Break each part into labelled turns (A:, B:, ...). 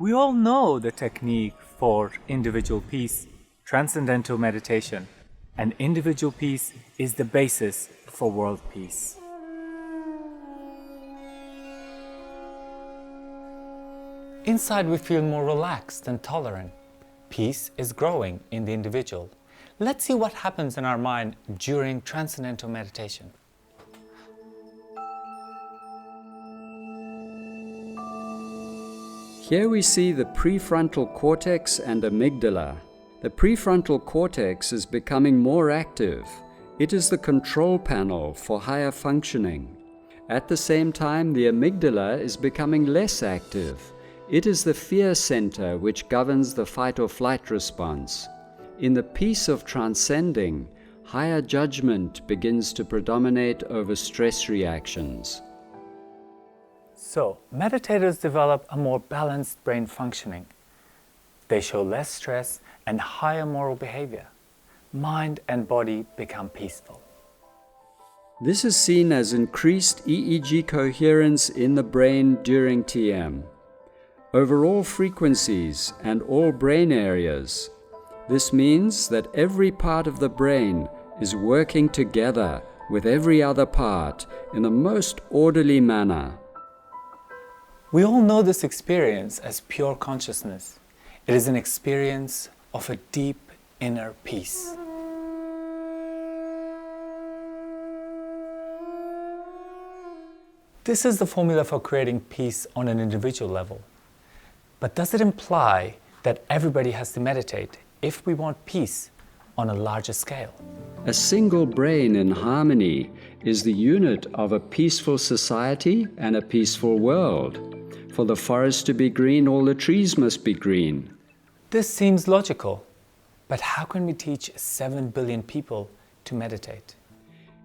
A: We all know the technique for individual peace, transcendental meditation, and individual peace is the basis for world peace.
B: Inside we feel more relaxed and tolerant. Peace is growing in the individual. Let's see what happens in our mind during transcendental meditation.
C: Here we see the prefrontal cortex and amygdala. The prefrontal cortex is becoming more active. It is the control panel for higher functioning. At the same time, the amygdala is becoming less active. It is the fear center which governs the fight or flight response. In the peace of transcending, higher judgment begins to predominate over stress reactions.
B: So, meditators develop a more balanced brain functioning. They show less stress and higher moral behavior. Mind and body become peaceful.
C: This is seen as increased EEG coherence in the brain during TM. Over all frequencies and all brain areas. This means that every part of the brain is working together with every other part in the most orderly manner.
B: We all know this experience as pure consciousness. It is an experience of a deep inner peace. This is the formula for creating peace on an individual level. But does it imply that everybody has to meditate if we want peace on a larger scale?
C: A single brain in harmony is the unit of a peaceful society and a peaceful world. For the forest to be green, all the trees must be green.
B: This seems logical, but how can we teach 7 billion people to meditate?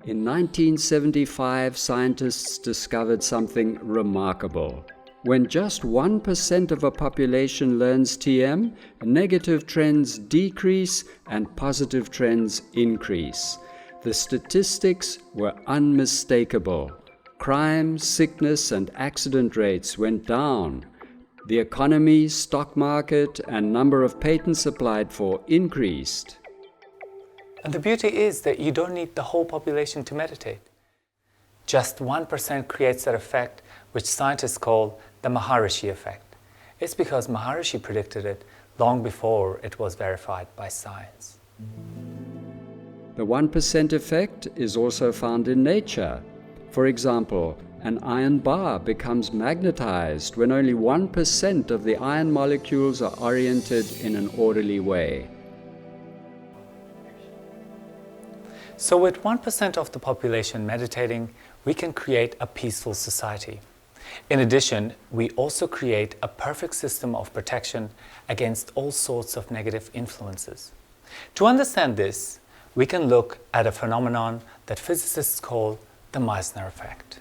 C: In 1975, scientists discovered something remarkable. When just 1% of a population learns TM, negative trends decrease and positive trends increase. The statistics were unmistakable. Crime, sickness, and accident rates went down. The economy, stock market, and number of patents applied for increased.
B: And the beauty is that you don't need the whole population to meditate. Just 1% creates that effect, which scientists call the Maharishi Effect. It's because Maharishi predicted it long before it was verified by science.
C: The 1% effect is also found in nature. For example, an iron bar becomes magnetized when only 1% of the iron molecules are oriented in an orderly way.
B: So with 1% of the population meditating, we can create a peaceful society. In addition, we also create a perfect system of protection against all sorts of negative influences. To understand this, we can look at a phenomenon that physicists call the Meissner effect.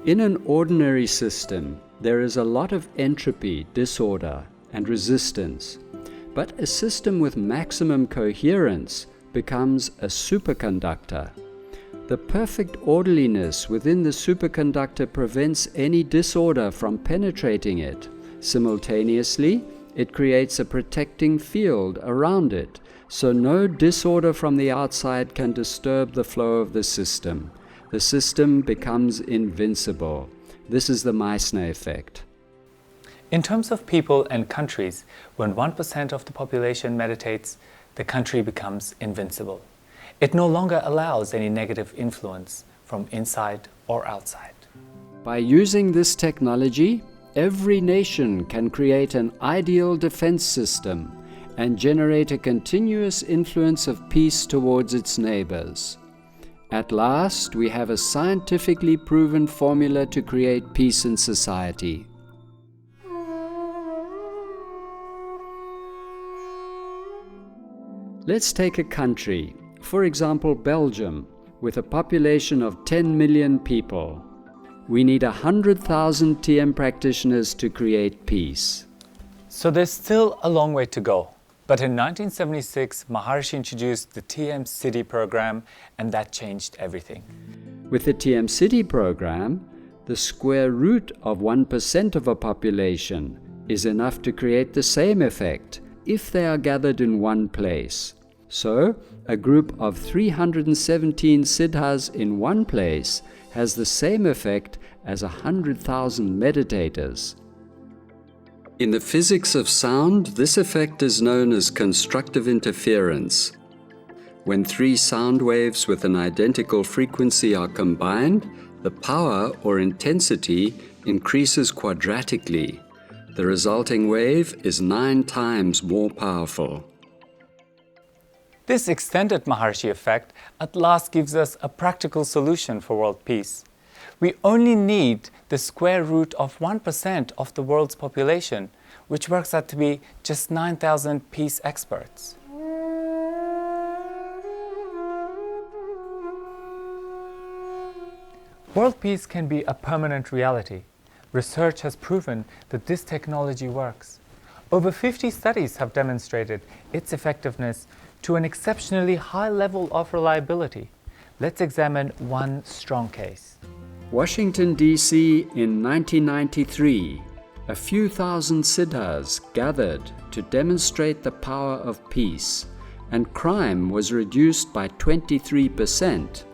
C: In an ordinary system, there is a lot of entropy, disorder, and resistance. But a system with maximum coherence becomes a superconductor. The perfect orderliness within the superconductor prevents any disorder from penetrating it. Simultaneously, it creates a protecting field around it, so no disorder from the outside can disturb the flow of the system. The system becomes invincible. This is the Meissner effect.
B: In terms of people and countries, when 1% of the population meditates, the country becomes invincible. It no longer allows any negative influence from inside or outside.
C: By using this technology, every nation can create an ideal defense system and generate a continuous influence of peace towards its neighbors. At last, we have a scientifically proven formula to create peace in society. Let's take a country, for example Belgium, with a population of 10 million people. We need 100,000 TM practitioners to create peace.
B: So there's still a long way to go. But in 1976, Maharishi introduced the TM City program, and that changed everything.
C: With the TM City program, the square root of 1% of a population is enough to create the same effect if they are gathered in one place. So, a group of 317 siddhas in one place has the same effect as 100,000 meditators. In the physics of sound, this effect is known as constructive interference. When three sound waves with an identical frequency are combined, the power or intensity increases quadratically. The resulting wave is 9 times more powerful.
B: This extended Maharishi effect at last gives us a practical solution for world peace. We only need the square root of 1% of the world's population, which works out to be just 9,000 peace experts. World peace can be a permanent reality. Research has proven that this technology works. Over 50 studies have demonstrated its effectiveness to an exceptionally high level of reliability. Let's examine one strong case.
C: Washington, D.C. in 1993, a few thousand siddhas gathered to demonstrate the power of peace, and crime was reduced by 23%.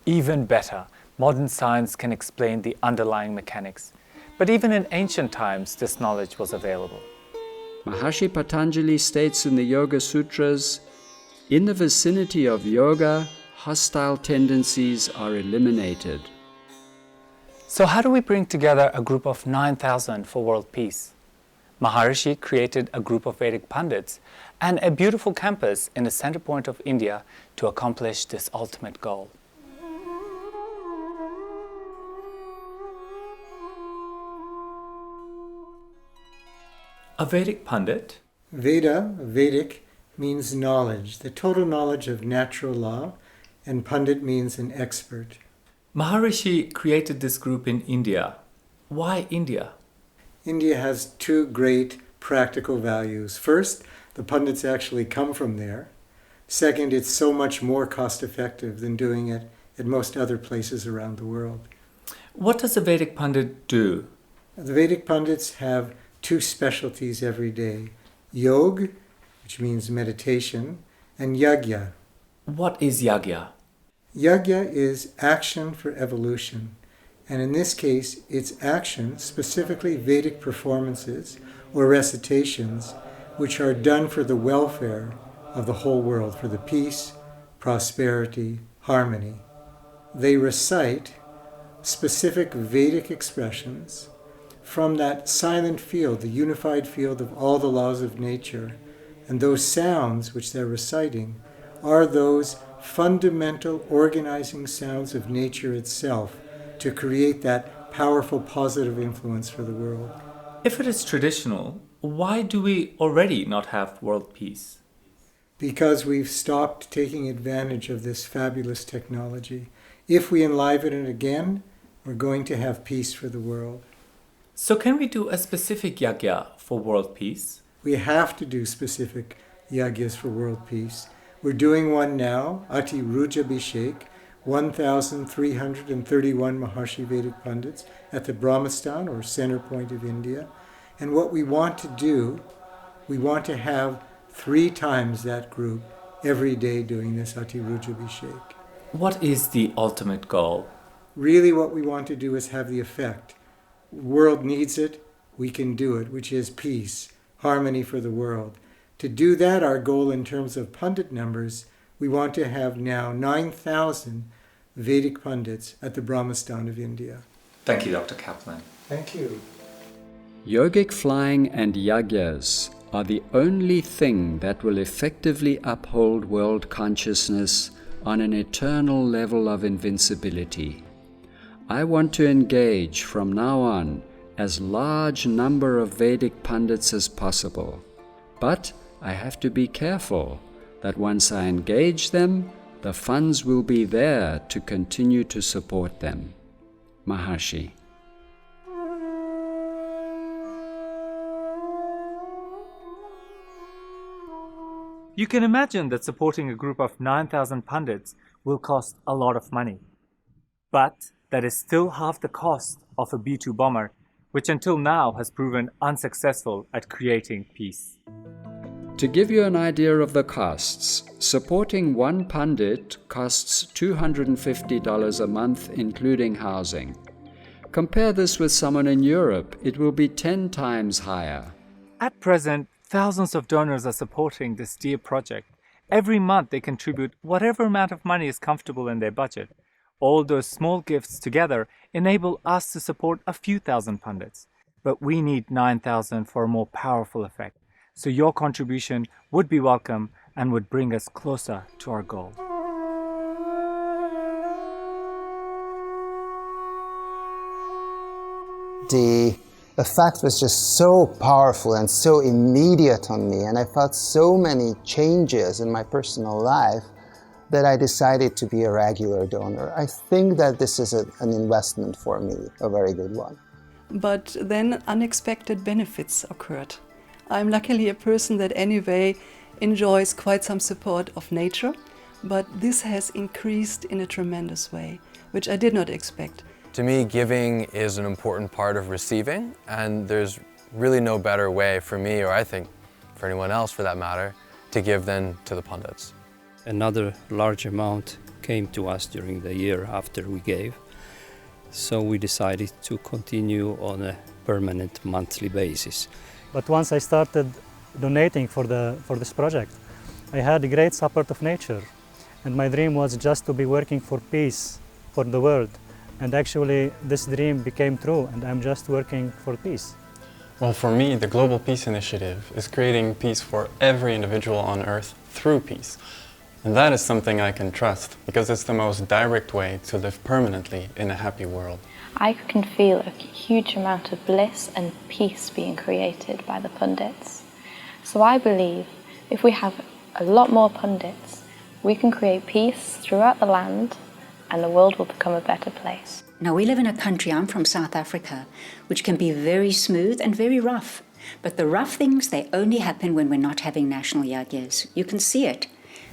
B: Even better, modern science can explain the underlying mechanics. But even in ancient times, this knowledge was available.
C: Maharishi Patanjali states in the Yoga Sutras, "In the vicinity of yoga, hostile tendencies are eliminated."
B: So how do we bring together a group of 9,000 for world peace? Maharishi created a group of Vedic Pandits and a beautiful campus in the center point of India to accomplish this ultimate goal.
A: A Vedic Pandit?
D: Vedic, means knowledge, the total knowledge of natural law, and Pandit means an expert.
A: Maharishi created this group in India. Why India?
D: India has two great practical values. First, the Pandits actually come from there. Second, it's so much more cost-effective than doing it at most other places around the world.
A: What does a Vedic Pandit do?
D: The Vedic Pandits have two specialties every day: Yoga, which means meditation, and Yagya.
A: What is Yagya?
D: Yagya is action for evolution, and in this case, it's action, specifically Vedic performances or recitations, which are done for the welfare of the whole world, for the peace, prosperity, harmony. They recite specific Vedic expressions from that silent field, the unified field of all the laws of nature. And those sounds which they're reciting are those fundamental organizing sounds of nature itself to create that powerful positive influence for the world.
A: If it is traditional, why do we already not have world peace?
D: Because we've stopped taking advantage of this fabulous technology. If we enliven it again, we're going to have peace for the world.
A: So can we do a specific yagya for world peace?
D: We have to do specific yagyas for world peace. We're doing one now, Ati Rujabhishek, 1,331 Maharishi Vedic Pandits at the Brahmastan, or center point of India. And what we want to do, we want to have 3 times that group every day doing this Ati Rujabhishek.
A: What is the ultimate goal?
D: Really what we want to do is have the effect. The world needs it, we can do it, which is peace, harmony for the world. To do that, our goal in terms of Pandit numbers we want to have now 9,000 Vedic Pundits at the Brahmastan of India.
B: Thank you, Dr. Kaplan.
D: Thank you.
C: Yogic flying and yagyas are the only thing that will effectively uphold world consciousness on an eternal level of invincibility. I want to engage from now on as large number of Vedic Pundits as possible. But I have to be careful that once I engage them, the funds will be there to continue to support them. Maharishi.
A: You can imagine that supporting a group of 9,000 Pundits will cost a lot of money. But that is still half the cost of a B-2 bomber, which until now has proven unsuccessful at creating peace.
C: To give you an idea of the costs, supporting one Pundit costs $250 a month, including housing. Compare this with someone in Europe, it will be 10 times higher.
A: At present, thousands of donors are supporting this dear project. Every month they contribute whatever amount of money is comfortable in their budget. All those small gifts together enable us to support a few thousand Pundits. But we need 9,000 for a more powerful effect. So your contribution would be welcome and would bring us closer to our goal.
E: The effect was just so powerful and so immediate on me, and I felt so many changes in my personal life that I decided to be a regular donor. I think that this is an investment for me, a very good one.
F: But then unexpected benefits occurred. I'm luckily a person that anyway enjoys quite some support of nature, but this has increased in a tremendous way, which I did not expect.
G: To me, giving is an important part of receiving, and there's really no better way for me, or I think for anyone else for that matter, to give than to the Pundits.
H: Another large amount came to us during the year after we gave, so we decided to continue on a permanent monthly basis.
I: But once I started donating for this project, I had great support of nature, and my dream was just to be working for peace for the world. And actually, this dream became true, and I'm just working for peace.
J: Well, for me, the Global Peace Initiative is creating peace for every individual on Earth through peace. And that is something I can trust, because it's the most direct way to live permanently in a happy world.
K: I can feel a huge amount of bliss and peace being created by the Pundits. So I believe if we have a lot more Pundits, we can create peace throughout the land, and the world will become a better place.
L: Now, we live in a country, I'm from South Africa, which can be very smooth and very rough. But the rough things, they only happen when we're not having national yagyas. You can see it.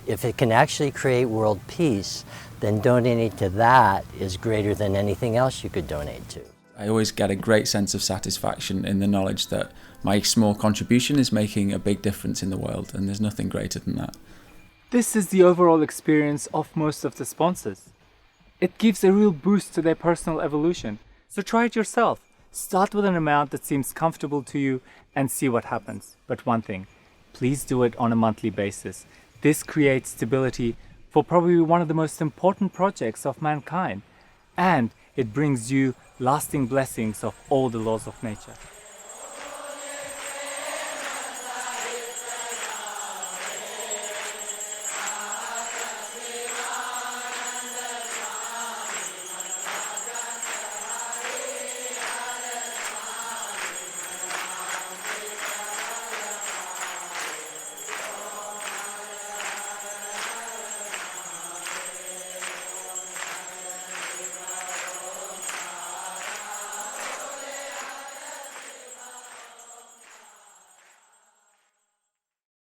M: If it can actually create world peace, then donating to that is greater than anything else you could donate to.
N: I always get a great sense of satisfaction in the knowledge that my small contribution is making a big difference in the world, and there's nothing greater than that.
A: This is the overall experience of most of the sponsors. It gives a real boost to their personal evolution. So try it yourself. Start with an amount that seems comfortable to you and see what happens. But one thing, please do it on a monthly basis. This creates stability for probably one of the most important projects of mankind. And it brings you lasting blessings of all the laws of nature.